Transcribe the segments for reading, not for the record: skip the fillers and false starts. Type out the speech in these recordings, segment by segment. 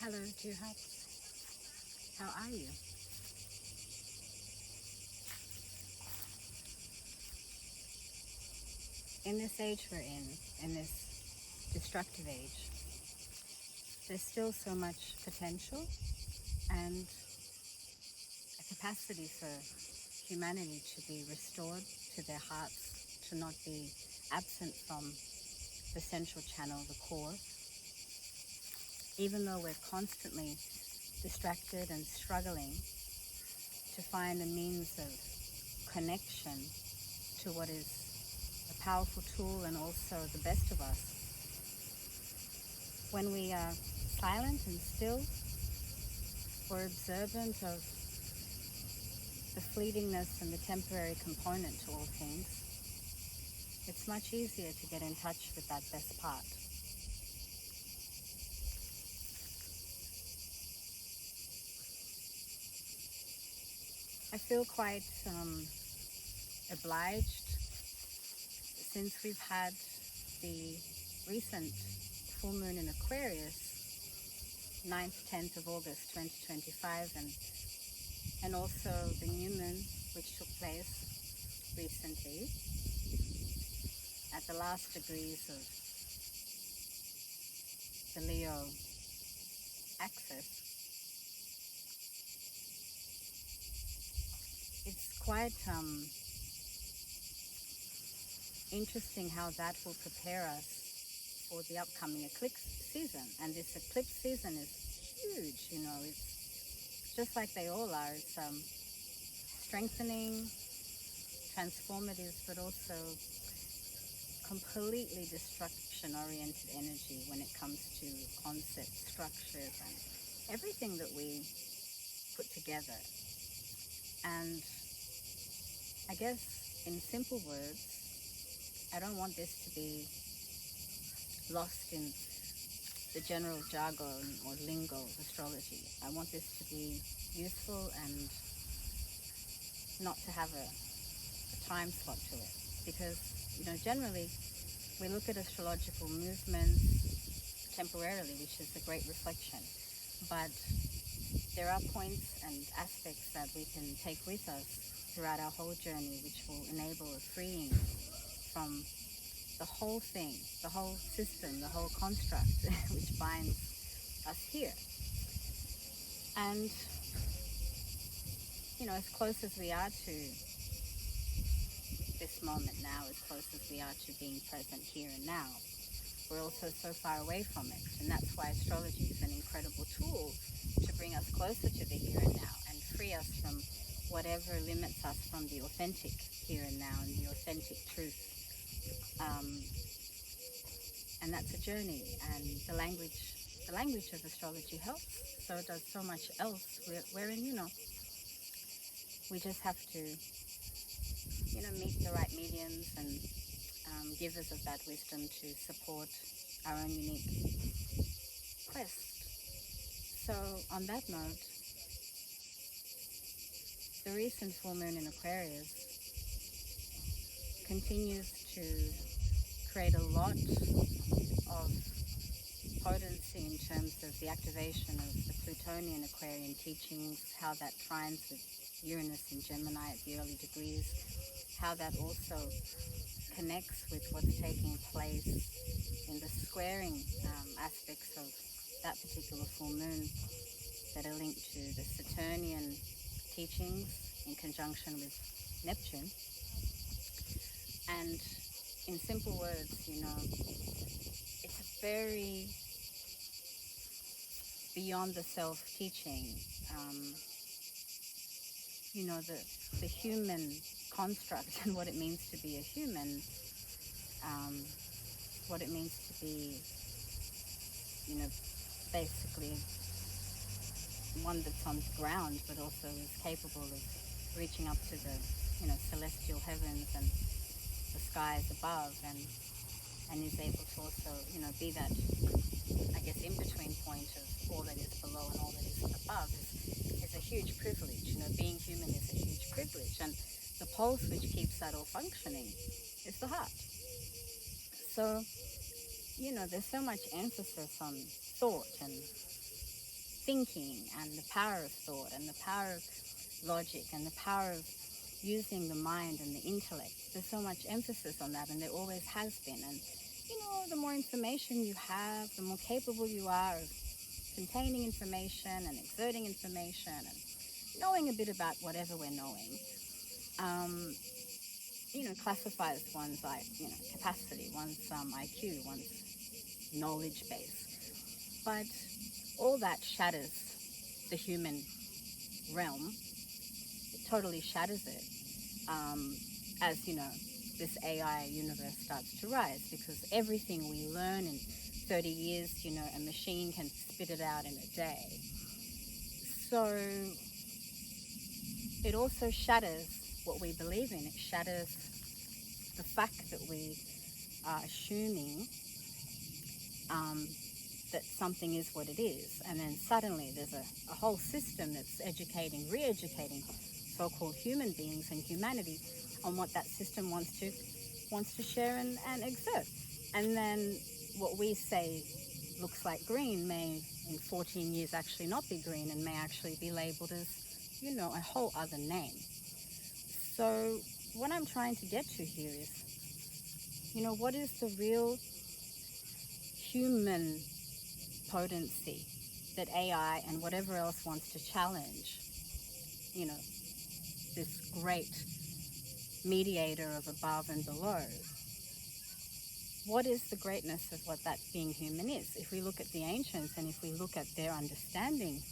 Hello, dear hearts. How are you? In this age we're in this destructive age, there's still so much potential and a capacity for humanity to be restored to their hearts, to not be absent from the central channel, the core. Even though we're constantly distracted and struggling to find a means of connection to what is a powerful tool and also the best of us. When we are silent and still or observant of the fleetingness and the temporary component to all things, it's much easier to get in touch with that best part. I feel quite obliged since we've had the recent full moon in Aquarius, 9th, 10th of August 2025, and also the new moon which took place recently at the last degrees of the Leo axis. It's quite interesting how that will prepare us for the upcoming eclipse season. And this eclipse season is huge, you know, it's just like they all are. It's strengthening, transformative, but also completely destruction-oriented energy when it comes to concepts, structures, and everything that we put together. And I guess in simple words, I don't want this to be lost in the general jargon or lingo of astrology. I want this to be useful and not to have a time slot to it. Because, you know, generally we look at astrological movements temporarily, which is a great reflection. But there are points and aspects that we can take with us throughout our whole journey, which will enable a freeing from the whole thing, the whole system, the whole construct which binds us here. And, you know, as close as we are to this moment now, as close as we are to being present here and now, we're also so far away from it. And that's why astrology is an incredible tool to bring us closer to the here and now and free us from whatever limits us from the authentic here and now and the authentic truth. And that's a journey, and the language of astrology helps. So does so much else, wherein, you know, we just have to, you know, meet the right mediums and givers of that wisdom to support our own unique quest. So on that note, the recent full moon in Aquarius continues to create a lot of potency in terms of the activation of the Plutonian Aquarian teachings, how that trines with Uranus in Gemini at the early degrees, how that also connects with what's taking place in the squaring aspects of that particular full moon that are linked to the Saturnian teachings in conjunction with Neptune. And in simple words, you know, it's a very beyond the self teaching. You know, the human construct and what it means to be a human, what it means to be, you know, basically one that's on the ground, but also is capable of reaching up to the, you know, celestial heavens and the skies above, and is able to also, you know, be that, I guess, in-between point of all that is below and all that is above is a huge privilege. You know, being human is a huge privilege, and the pulse which keeps that all functioning is the heart. So, you know, there's so much emphasis on thought and thinking and the power of thought and the power of logic and the power of using the mind and the intellect. There's so much emphasis on that, and there always has been. And, you know, the more information you have, the more capable you are of containing information and exerting information and knowing a bit about whatever we're knowing. Classifies one's, capacity, one's IQ, one's knowledge base. But all that shatters the human realm. It totally shatters it as, this AI universe starts to rise, because everything we learn in 30 years, a machine can spit it out in a day. So it also shatters what we believe in. It shatters the fact that we are assuming that something is what it is, and then suddenly there's a whole system that's educating, re-educating so-called human beings and humanity on what that system wants to share and exert. And then what we say looks like green may in 14 years actually not be green, and may actually be labeled as, a whole other name. So what I'm trying to get to here is, what is the real human potency that AI and whatever else wants to challenge, this great mediator of above and below? What is the greatness of what that being human is? If we look at the ancients and if we look at their understanding,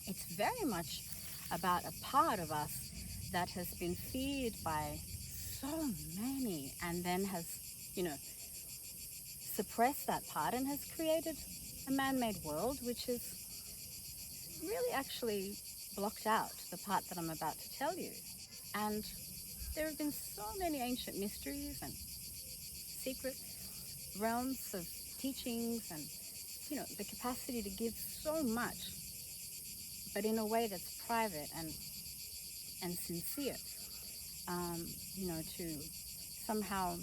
it's very much about a part of us that has been feared by so many, and then has, suppressed that part and has created a man-made world, which is really actually blocked out the part that I'm about to tell you. And there have been so many ancient mysteries and secret realms of teachings and, the capacity to give so much, but in a way that's private and sincere, to somehow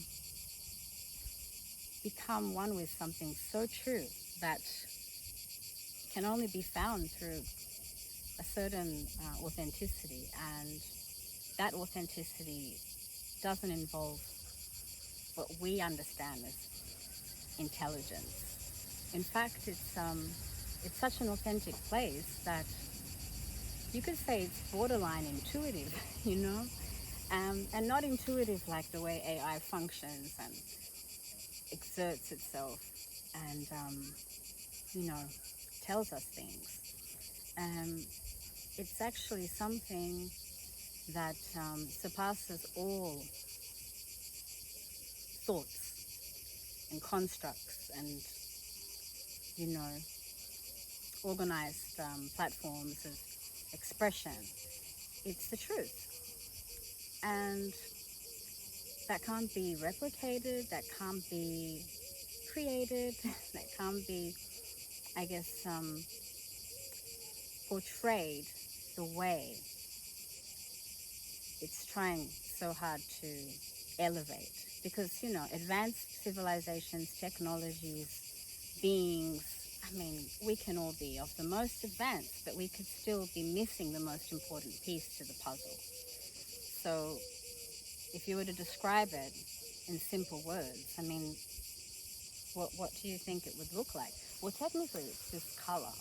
become one with something so true that can only be found through a certain authenticity. And that authenticity doesn't involve what we understand as intelligence. In fact, it's such an authentic place that you could say it's borderline intuitive, and not intuitive like the way AI functions and exerts itself and, tells us things. It's actually something that surpasses all thoughts and constructs and, organized platforms of expression. It's the truth. And that can't be replicated, that can't be created, that can't be, portrayed the way it's trying so hard to elevate. Because, advanced civilizations, technologies, beings, we can all be of the most advanced, but we could still be missing the most important piece to the puzzle. So if you were to describe it in simple words, what do you think it would look like? Well, technically it's this color.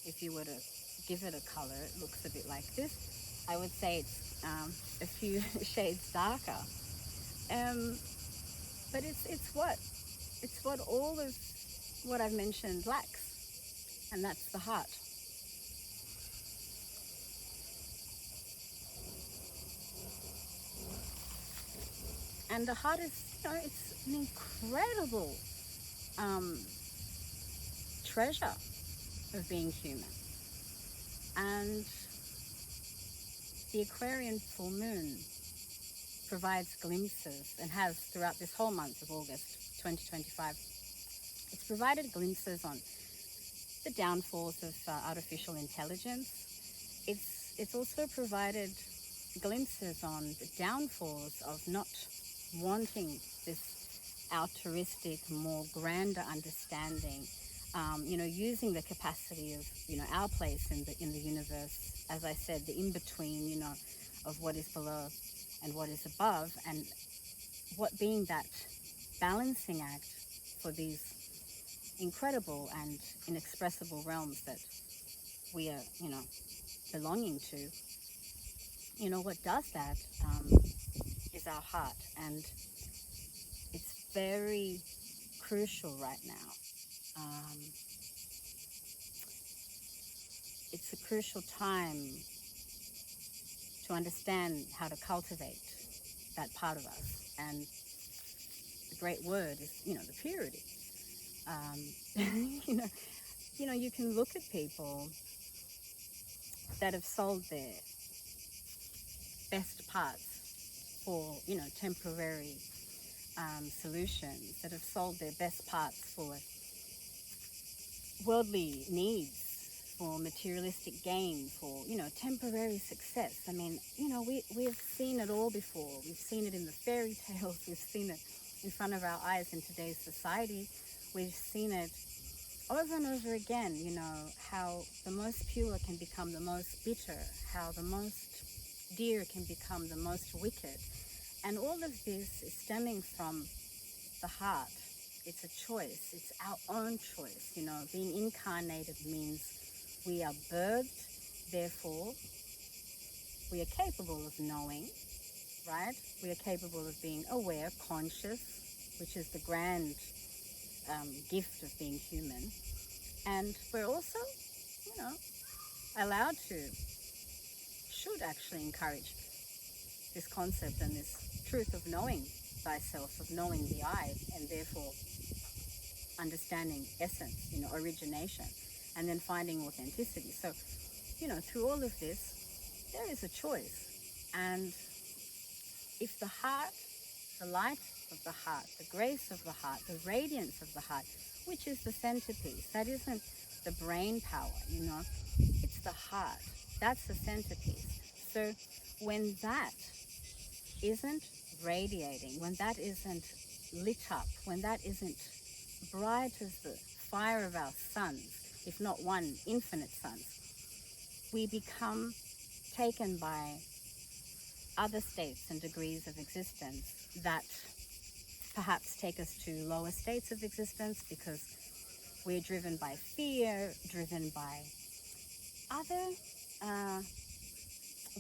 If you were to give it a color, it looks a bit like this. I would say it's a few shades darker. But it's what all of what I've mentioned lacks, and that's the heart. And the heart is, it's an incredible treasure of being human. And the Aquarian full moon provides glimpses, and has throughout this whole month of August 2025. It's provided glimpses on the downfalls of artificial intelligence. It's also provided glimpses on the downfalls of not wanting this altruistic, more grander understanding using the capacity of, our place in the universe, as I said, the in-between, of what is below and what is above, and what being that balancing act for these incredible and inexpressible realms that we are, belonging to. What does that is our heart, and it's very crucial right now. It's a crucial time to understand how to cultivate that part of us, and the great word is, the purity. You can look at people that have sold their best parts for, temporary solutions, that have sold their best parts for worldly needs, for materialistic gain, for, temporary success. I mean, we've seen it all before. We've seen it in the fairy tales. We've seen it in front of our eyes in today's society. We've seen it over and over again, how the most pure can become the most bitter, how the most dear can become the most wicked. And all of this is stemming from the heart. It's a choice. It's our own choice. Being incarnated means we are birthed, therefore we are capable of knowing, right? We are capable of being aware, conscious, which is the grand gift of being human. And we're also, allowed to, should actually encourage this concept and this truth of knowing thyself, of knowing the I, and therefore understanding essence, origination, and then finding authenticity. So, through all of this, there is a choice. And if the heart, the light of the heart, the grace of the heart, the radiance of the heart, which is the centerpiece, that isn't the brain power, it's the heart. That's the centerpiece. So when that isn't radiating, when that isn't lit up, when that isn't bright as the fire of our suns, if not one, infinite suns, we become taken by other states and degrees of existence that perhaps take us to lower states of existence because we're driven by fear, driven by other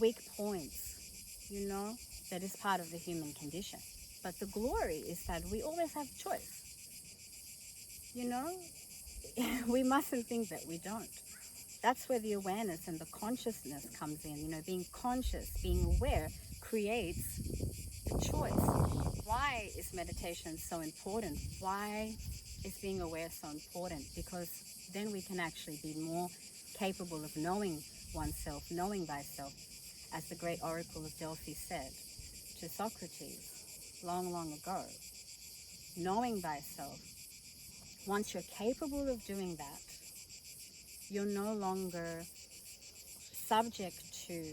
weak points, that is part of the human condition. But the glory is that we always have choice. We mustn't think that we don't. That's where the awareness and the consciousness comes in. Being conscious, being aware creates the choice. Why is meditation so important? Why is being aware so important? Because then we can actually be more capable of knowing oneself, knowing thyself, as the great oracle of Delphi said to Socrates long, long ago. Knowing thyself. Once you're capable of doing that, you're no longer subject to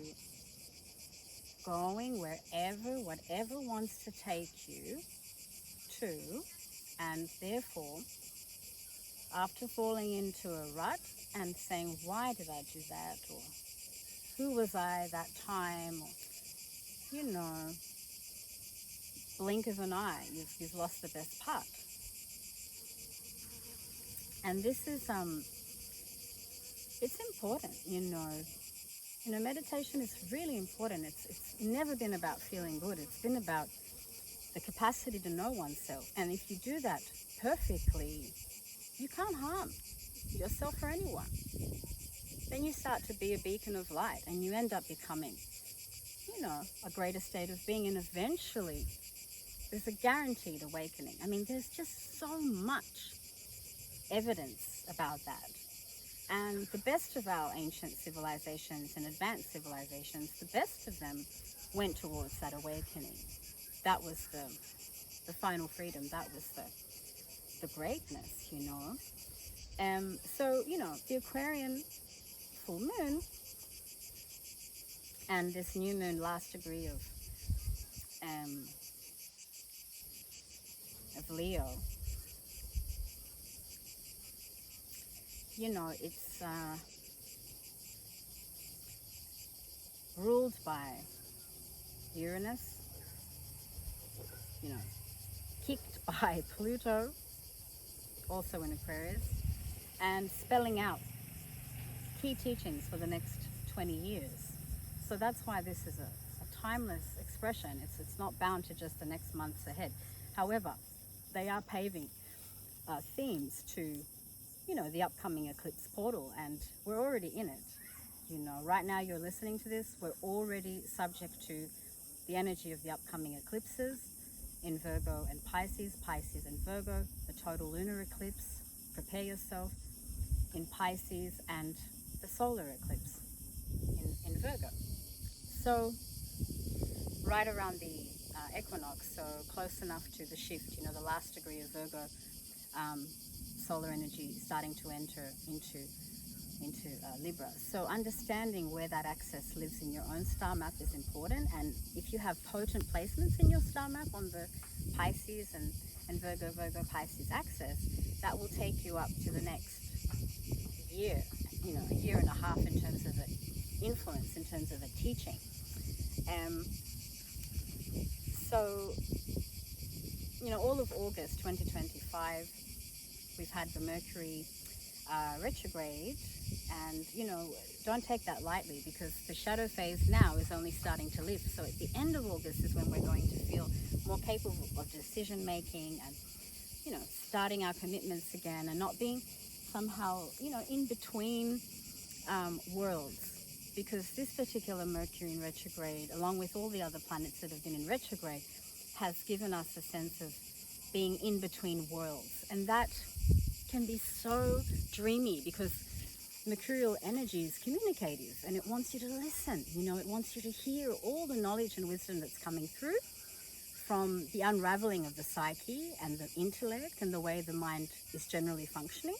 going wherever, whatever wants to take you to, and therefore, after falling into a rut and saying, why did I do that, or who was I that time, or, blink of an eye, you've lost the best part. And this is, it's important, meditation is really important. It's never been about feeling good. It's been about the capacity to know oneself. And if you do that perfectly, you can't harm yourself or anyone. Then you start to be a beacon of light, and you end up becoming, a greater state of being. And eventually, there's a guaranteed awakening. I mean, there's just so much evidence about that. And the best of our ancient civilizations and advanced civilizations, the best of them went towards that awakening. That was the final freedom. That was the greatness, So, the Aquarian full moon and this new moon last degree of Leo it's ruled by Uranus, kicked by Pluto, also in Aquarius, and spelling out key teachings for the next 20 years. So that's why this is a timeless expression. It's not bound to just the next months ahead. However, they are paving themes to, the upcoming eclipse portal, and we're already in it. Right now you're listening to this, we're already subject to the energy of the upcoming eclipses in Virgo and Pisces, Pisces and Virgo, the total lunar eclipse, prepare yourself, in Pisces, and the solar eclipse in Virgo. So right around the equinox, so close enough to the shift, the last degree of Virgo, solar energy starting to enter into Libra. So understanding where that axis lives in your own star map is important, and if you have potent placements in your star map on the Pisces and Virgo Pisces axis, that will take you up to the next year, a year and a half in terms of the influence, in terms of the teaching. So all of August 2025, we've had the Mercury retrograde, and don't take that lightly, because the shadow phase now is only starting to lift. So at the end of August is when we're going to feel more capable of decision making and starting our commitments again, and not being somehow in between worlds, because this particular Mercury in retrograde, along with all the other planets that have been in retrograde, has given us a sense of being in between worlds, and that can be so dreamy, because mercurial energy is communicative, and it wants you to listen. It wants you to hear all the knowledge and wisdom that's coming through from the unraveling of the psyche and the intellect and the way the mind is generally functioning.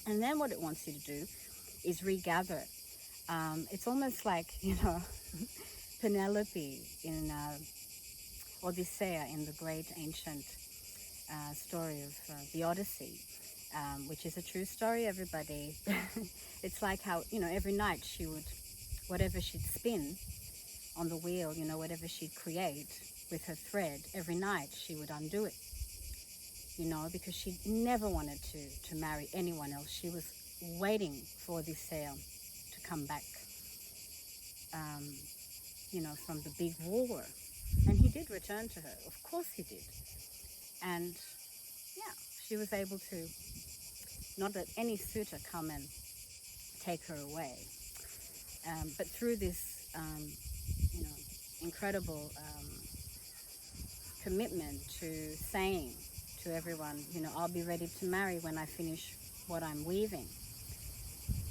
And then what it wants you to do is regather. It's almost like Penelope in Odyssea, in the great ancient story of the Odyssey, which is a true story, everybody. It's like how, every night she would, whatever she'd spin on the wheel, whatever she'd create with her thread, every night she would undo it, because she never wanted to marry anyone else. She was waiting for Odysseus to come back, from the big war. And he did return to her. Of course he did. And yeah, she was able to not let any suitor come and take her away. But through this, incredible commitment to saying to everyone, I'll be ready to marry when I finish what I'm weaving.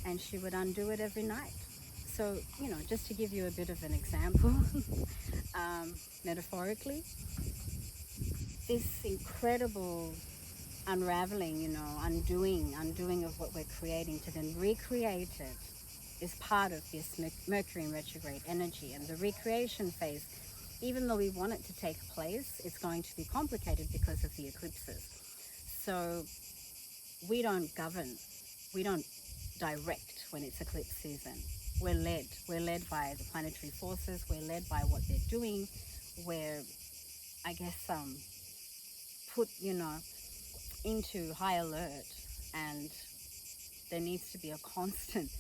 And she would undo it every night. So, just to give you a bit of an example, metaphorically, this incredible unraveling, undoing of what we're creating to then recreate it is part of this Mercury in retrograde energy. And the recreation phase, even though we want it to take place, it's going to be complicated because of the eclipses. So we don't govern, we don't direct when it's eclipse season. We're led by the planetary forces, we're led by what they're doing, we're, I guess, put, into high alert, and there needs to be a constant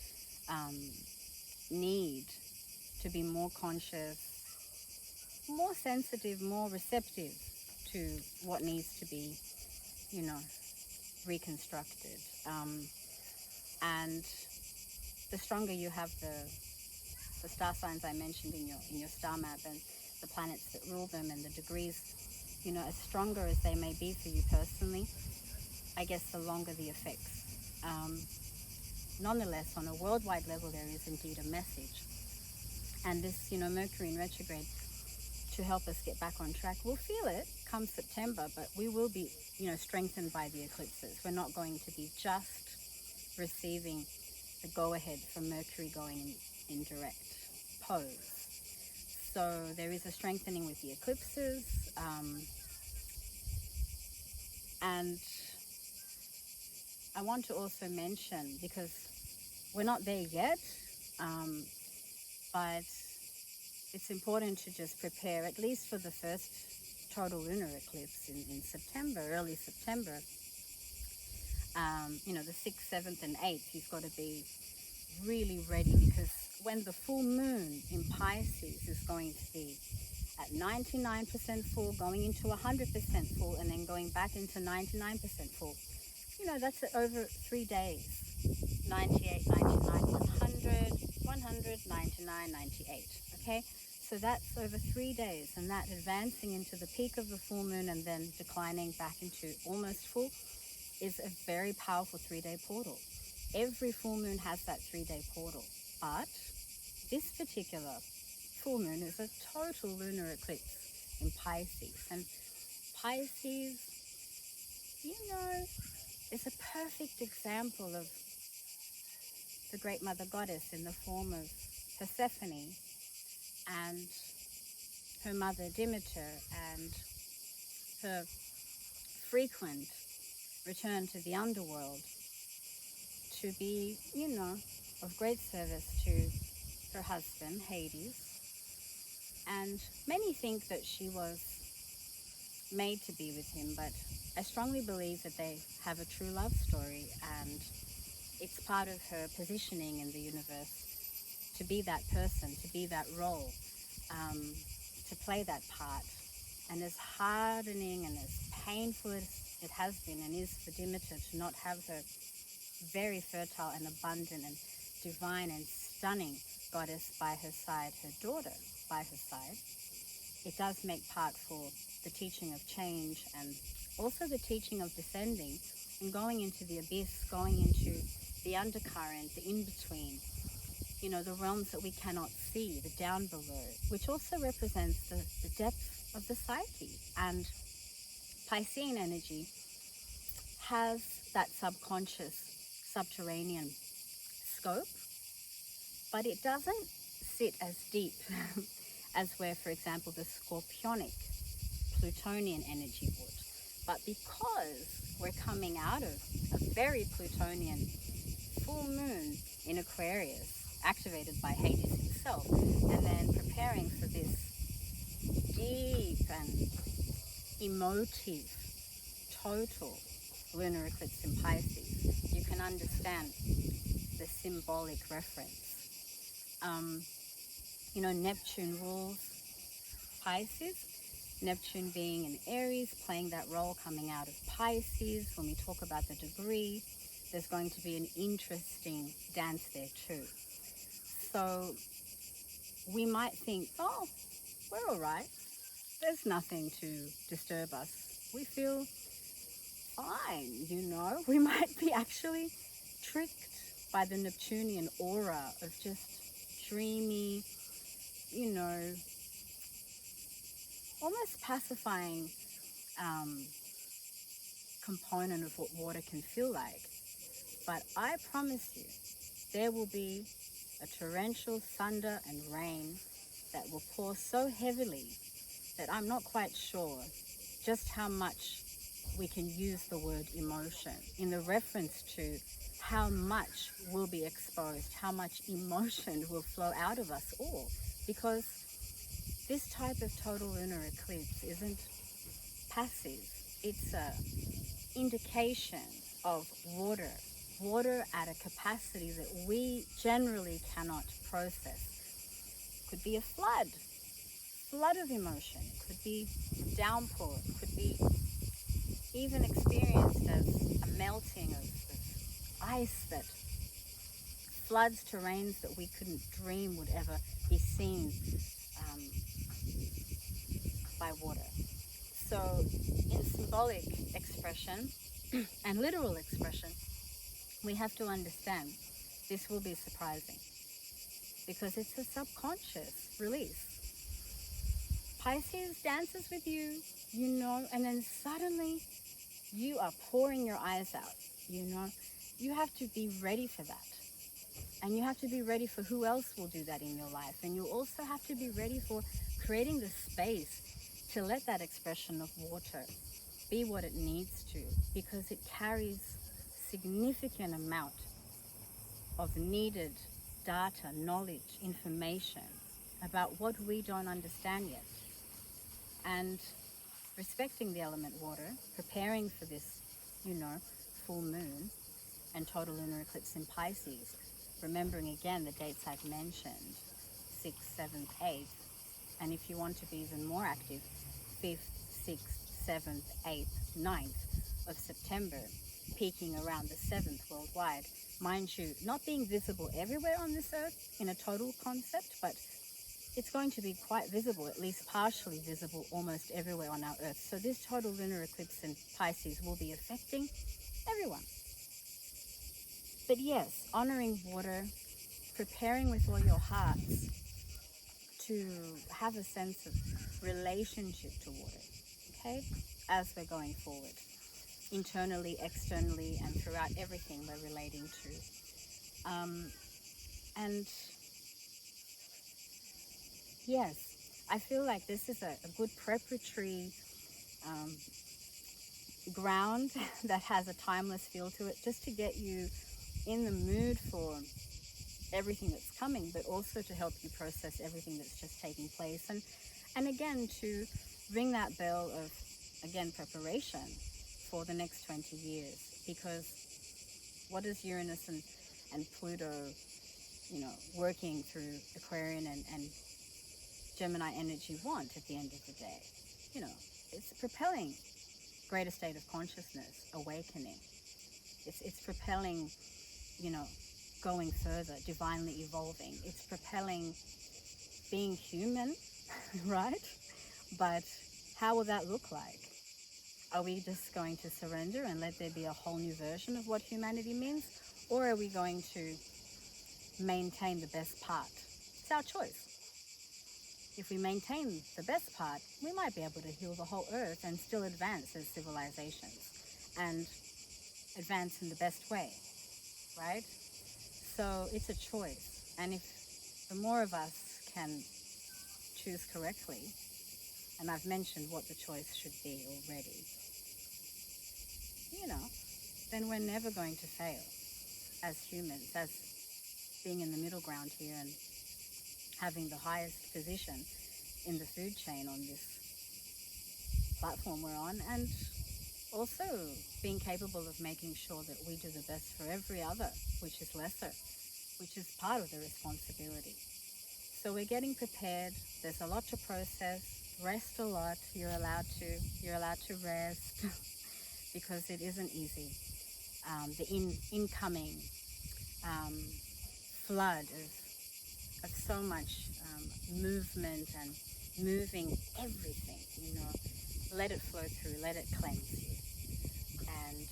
need to be more conscious, more sensitive, more receptive to what needs to be, reconstructed. And the stronger you have the star signs I mentioned in your star map, and the planets that rule them, and the degrees, as stronger as they may be for you personally, I guess the longer the effects. Nonetheless, on a worldwide level, there is indeed a message. And this, Mercury in retrograde, to help us get back on track, we'll feel it come September, but we will be, strengthened by the eclipses. We're not going to be just receiving the go-ahead from Mercury going in direct pose. So there is a strengthening with the eclipses, and I want to also mention, because we're not there yet, but it's important to just prepare, at least for the first total lunar eclipse in September, early September. The 6th, 7th, and 8th, you've got to be really ready, because when the full moon in Pisces is going to be at 99% full, going into 100% full, and then going back into 99% full, that's over 3 days. 98, 99, 100, 100, 99, 98. Okay, so that's over 3 days, and that advancing into the peak of the full moon and then declining back into almost full is a very powerful 3-day portal. Every full moon has that 3-day portal, but this particular full moon is a total lunar eclipse in Pisces. And Pisces, is a perfect example of the great mother goddess in the form of Persephone and her mother Demeter, and her frequent return to the underworld to be, of great service to her husband, Hades. And many think that she was made to be with him, but I strongly believe that they have a true love story, and it's part of her positioning in the universe to be that person, to be that role, to play that part. And as hardening and as painful as it has been and is for Demeter to not have her very fertile and abundant and divine and stunning goddess by her side, her daughter by her side, it does make part for the teaching of change, and also the teaching of descending and going into the abyss, going into the undercurrent, the in-between, the realms that we cannot see, the down below, which also represents the depth of the psyche. And Piscean energy has that subconscious, subterranean scope, but it doesn't sit as deep as where, for example, the scorpionic Plutonian energy would. But because we're coming out of a very Plutonian full moon in Aquarius, activated by Hades himself, and then preparing for this deep and emotive total lunar eclipse in Pisces, you can understand the symbolic reference. Neptune rules Pisces. Neptune being in Aries, playing that role coming out of Pisces. When we talk about the degree, there's going to be an interesting dance there too. So we might think, oh, we're all right. There's nothing to disturb us. We feel fine, We might be actually tricked by the Neptunian aura of just dreamy, almost pacifying component of what water can feel like. But I promise you, there will be a torrential thunder and rain that will pour so heavily that I'm not quite sure just how much we can use the word emotion in the reference to how much will be exposed, how much emotion will flow out of us all. Because this type of total lunar eclipse isn't passive. It's a indication of water at a capacity that we generally cannot process. Could be a flood of emotion. It could be downpour. It could be even experienced as a melting of ice that floods terrains that we couldn't dream would ever be seen by water. So in symbolic expression and literal expression, we have to understand this will be surprising because it's a subconscious release. Pisces dances with you, and then suddenly you are pouring your eyes out, You have to be ready for that. And you have to be ready for who else will do that in your life. And you also have to be ready for creating the space to let that expression of water be what it needs to, because it carries significant amount of needed data, knowledge, information about what we don't understand yet. And respecting the element water, preparing for this, full moon and total lunar eclipse in Pisces, remembering again the dates I've mentioned, 6th, 7th, 8th, and if you want to be even more active, 5th, 6th, 7th, 8th, 9th of September, peaking around the 7th worldwide. Mind you, not being visible everywhere on this earth in a total concept, but it's going to be quite visible, at least partially visible, almost everywhere on our earth. So this total lunar eclipse in Pisces will be affecting everyone. But yes, honoring water, preparing with all your hearts to have a sense of relationship to water, okay, as we're going forward, internally, externally, and throughout everything we're relating to. And yes, I feel like this is a good preparatory ground that has a timeless feel to it, just to get you in the mood for everything that's coming, but also to help you process everything that's just taking place, and again to ring that bell of, again, preparation for the next 20 years. Because what does Uranus and Pluto, working through Aquarian and Gemini energy want at the end of the day? It's propelling greater state of consciousness, awakening. It's propelling, going further, divinely evolving. It's propelling being human, right? But how will that look like? Are we just going to surrender and let there be a whole new version of what humanity means? Or are we going to maintain the best part? It's our choice. If we maintain the best part, we might be able to heal the whole earth and still advance as civilizations and advance in the best way, right? So it's a choice. And if the more of us can choose correctly, and I've mentioned what the choice should be already, then we're never going to fail as humans, as being in the middle ground here and having the highest position in the food chain on this platform we're on, and also being capable of making sure that we do the best for every other, which is lesser, which is part of the responsibility. So we're getting prepared. There's a lot to process. Rest a lot. You're allowed to rest because it isn't easy. The incoming flood of so much movement and moving everything, let it flow through, let it cleanse you. And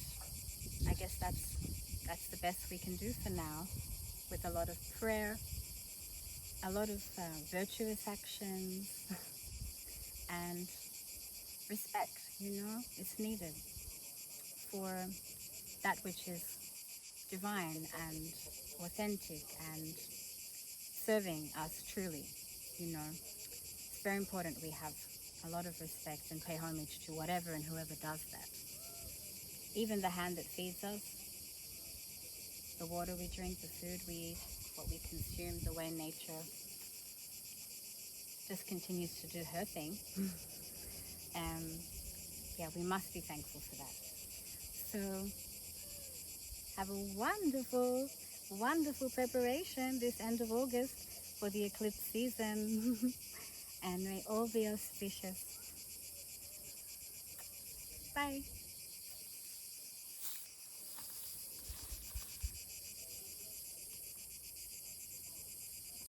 I guess that's the best we can do for now, with a lot of prayer, a lot of virtuous actions, and respect, it's needed for that which is divine and authentic and serving us truly. It's very important we have a lot of respect and pay homage to whatever and whoever does that. Even the hand that feeds us, the water we drink, the food we eat, what we consume, the way nature just continues to do her thing. We must be thankful for that. So have a wonderful, wonderful preparation this end of August for the eclipse season. And may all be auspicious. Bye.